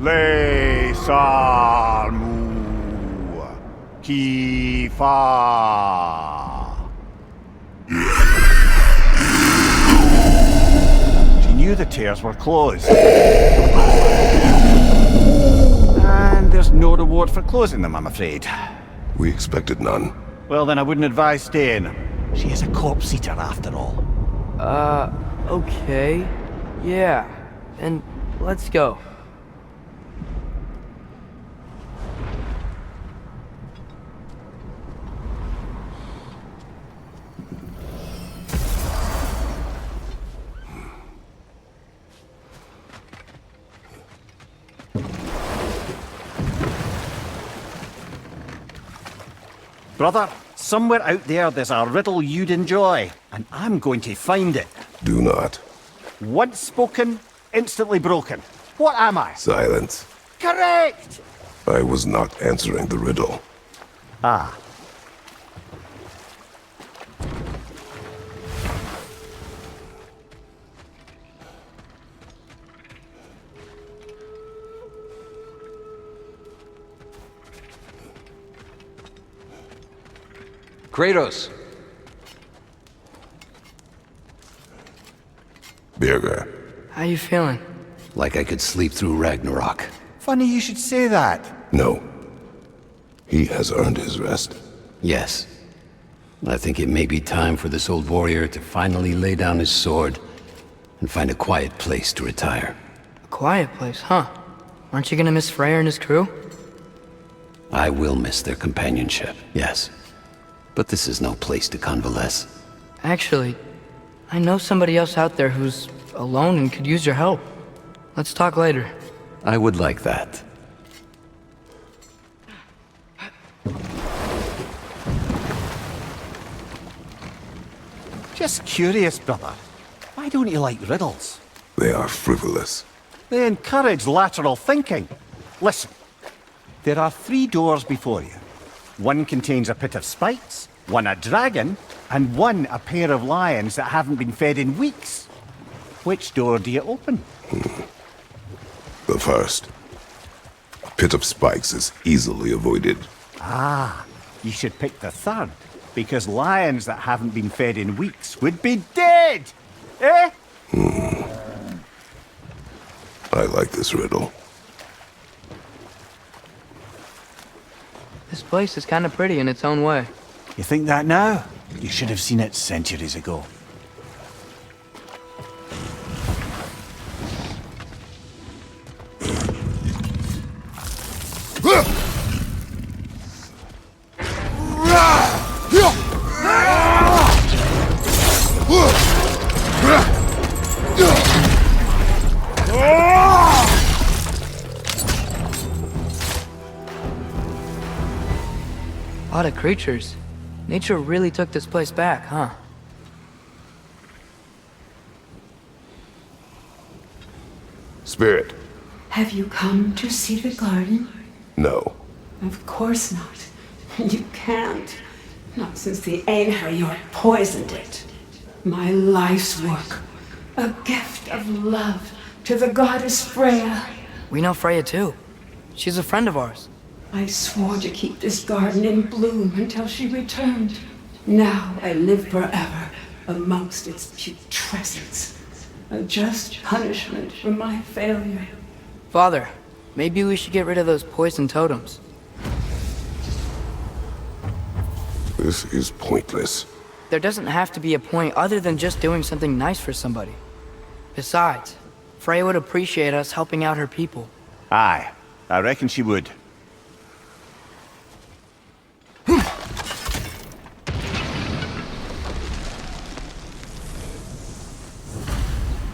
Le salmu kifa. She knew the tears were closed. And there's no reward for closing them, I'm afraid. We expected none. Well, then I wouldn't advise staying. She is a corpse eater after all. Okay. Yeah. And let's go. Brother, somewhere out there's a riddle you'd enjoy, and I'm going to find it. Do not. Once spoken, instantly broken. What am I? Silence. Correct! I was not answering the riddle. Ah. Kratos! Birger. How you feeling? Like I could sleep through Ragnarok. Funny you should say that. No. He has earned his rest. Yes. I think it may be time for this old warrior to finally lay down his sword and find a quiet place to retire. A quiet place, huh? Aren't you gonna miss Freyr and his crew? I will miss their companionship, yes. But this is no place to convalesce. Actually, I know somebody else out there who's alone and could use your help. Let's talk later. I would like that. Just curious, brother. Why don't you like riddles? They are frivolous. They encourage lateral thinking. Listen, there are 3 doors before you. One contains a pit of spikes, one a dragon, and one a pair of lions that haven't been fed in weeks. Which door do you open? The first. A pit of spikes is easily avoided. Ah, you should pick the third, because lions that haven't been fed in weeks would be dead! Eh? I like this riddle. This place is kinda pretty in its own way. You think that now? You should have seen it centuries ago. A lot of creatures. Nature really took this place back, huh? Spirit. Have you come to see the garden? No. Of course not. You can't. Not since the Einherjar poisoned it. My life's work. A gift of love to the goddess Freya. We know Freya too. She's a friend of ours. I swore to keep this garden in bloom until she returned. Now I live forever amongst its putrescence. A just punishment for my failure. Father, maybe we should get rid of those poison totems. This is pointless. There doesn't have to be a point other than just doing something nice for somebody. Besides, Freya would appreciate us helping out her people. Aye, I reckon she would.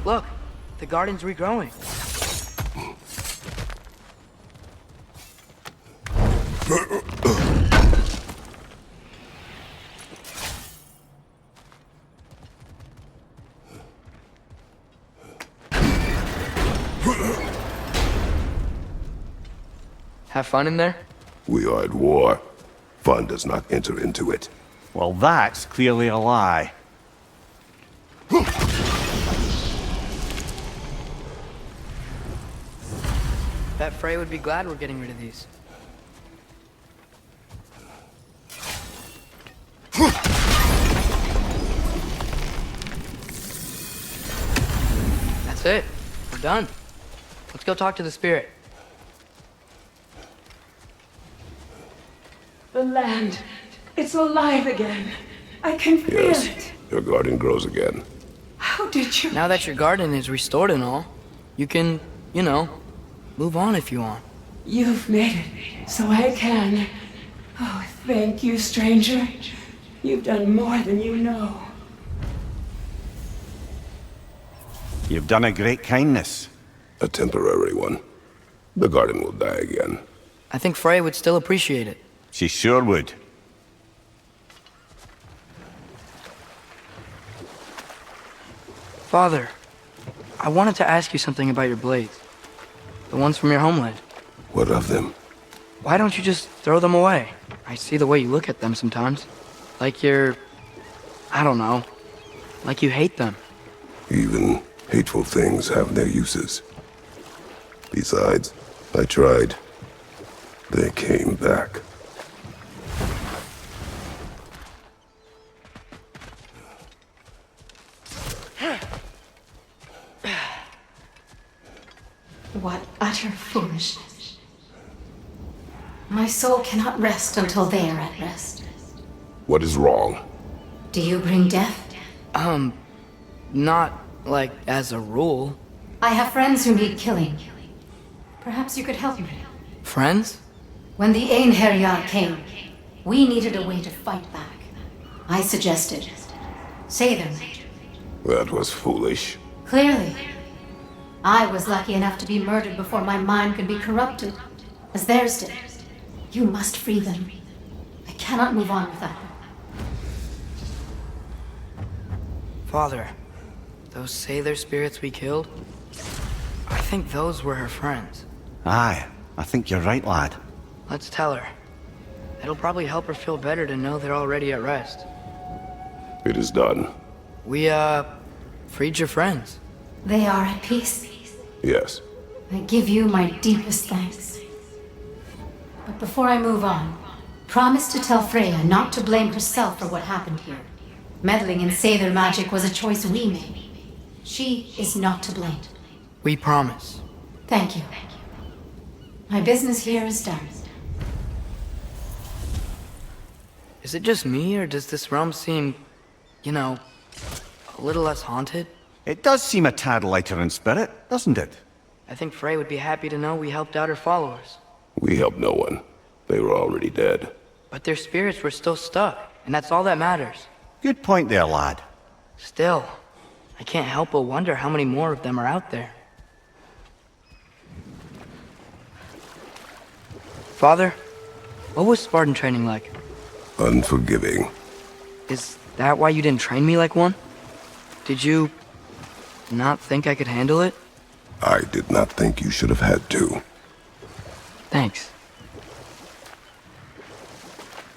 Look, the garden's regrowing. Have fun in there? We are at war. Fun does not enter into it. Well, that's clearly a lie. Bet Frey would be glad we're getting rid of these. That's it. We're done. Let's go talk to the spirit. The land. It's alive again. I can feel Yes, it. your garden grows again. How did you... Now that your garden is restored and all, you can, you know, move on if you want. You've made it, so I can. Oh, thank you, stranger. You've done more than you know. You've done a great kindness. A temporary one. The garden will die again. I think Frey would still appreciate it. She sure would. Father, I wanted to ask you something about your blades. The ones from your homeland. What of them? Why don't you just throw them away? I see the way you look at them sometimes. Like you're... I don't know. Like you hate them. Even hateful things have their uses. Besides, I tried. They came back. What utter foolishness. My soul cannot rest until they are at rest. What is wrong? Do you bring death? Not, like, as a rule. I have friends who need killing. Perhaps you could help me. Friends? When the Einherjar came, we needed a way to fight back. I suggested. Say them. That was foolish. Clearly. I was lucky enough to be murdered before my mind could be corrupted, as theirs did. You must free them. I cannot move on without them. Father, those Sather spirits we killed, I think those were her friends. Aye, I think you're right, lad. Let's tell her. It'll probably help her feel better to know they're already at rest. It is done. We, freed your friends. They are at peace. Yes. I give you my deepest thanks. But before I move on, promise to tell Freya not to blame herself for what happened here. Meddling in Sather magic was a choice we made. She is not to blame. We promise. Thank you. My business here is done. Is it just me, or does this realm seem, you know, a little less haunted? It does seem a tad lighter in spirit, doesn't it? I think Frey would be happy to know we helped out her followers. We helped no one. They were already dead. But their spirits were still stuck, and that's all that matters. Good point there, lad. Still, I can't help but wonder how many more of them are out there. Father, what was Spartan training like? Unforgiving. Is that why you didn't train me like one? Did you not think I could handle it? I did not think you should have had to. Thanks.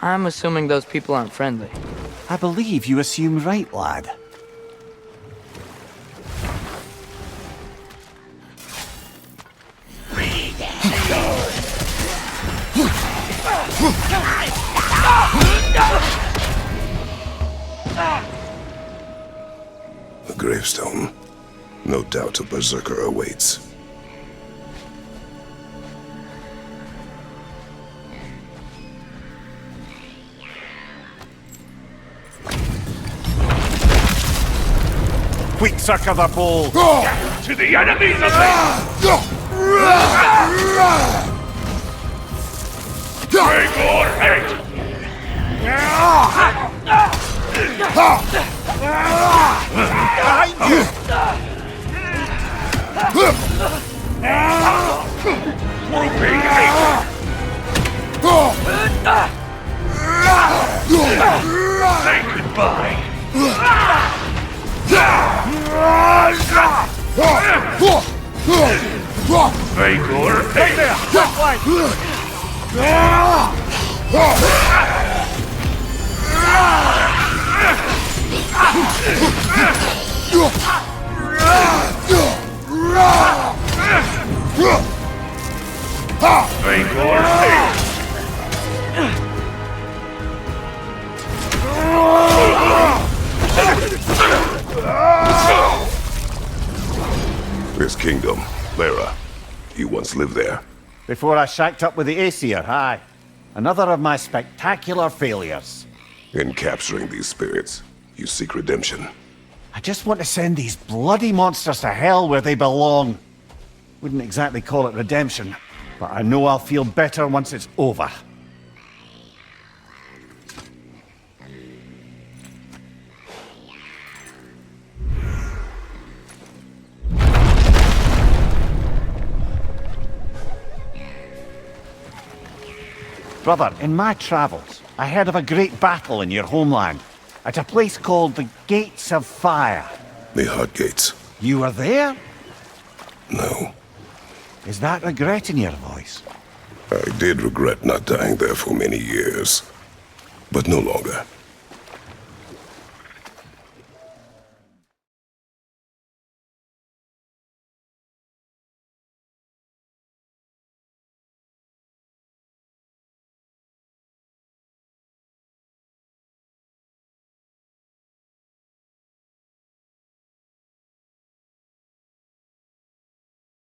I'm assuming those people aren't friendly. I believe you assume right, lad. The gravestone. No doubt a berserker awaits. Quick, circle the bowl! To the enemies of the... Break or hate! Behind you! Grouping hate! Say goodbye! Break or hate! There, that Vigor hate! This kingdom, Lara. You once lived there. Before I shacked up with the Aesir, aye. Another of my spectacular failures. In capturing these spirits, you seek redemption. I just want to send these bloody monsters to hell where they belong. Wouldn't exactly call it redemption, but I know I'll feel better once it's over. Brother, in my travels, I heard of a great battle in your homeland, at a place called the Gates of Fire. The Hot Gates. You were there? No. Is that regret in your voice? I did regret not dying there for many years. But no longer.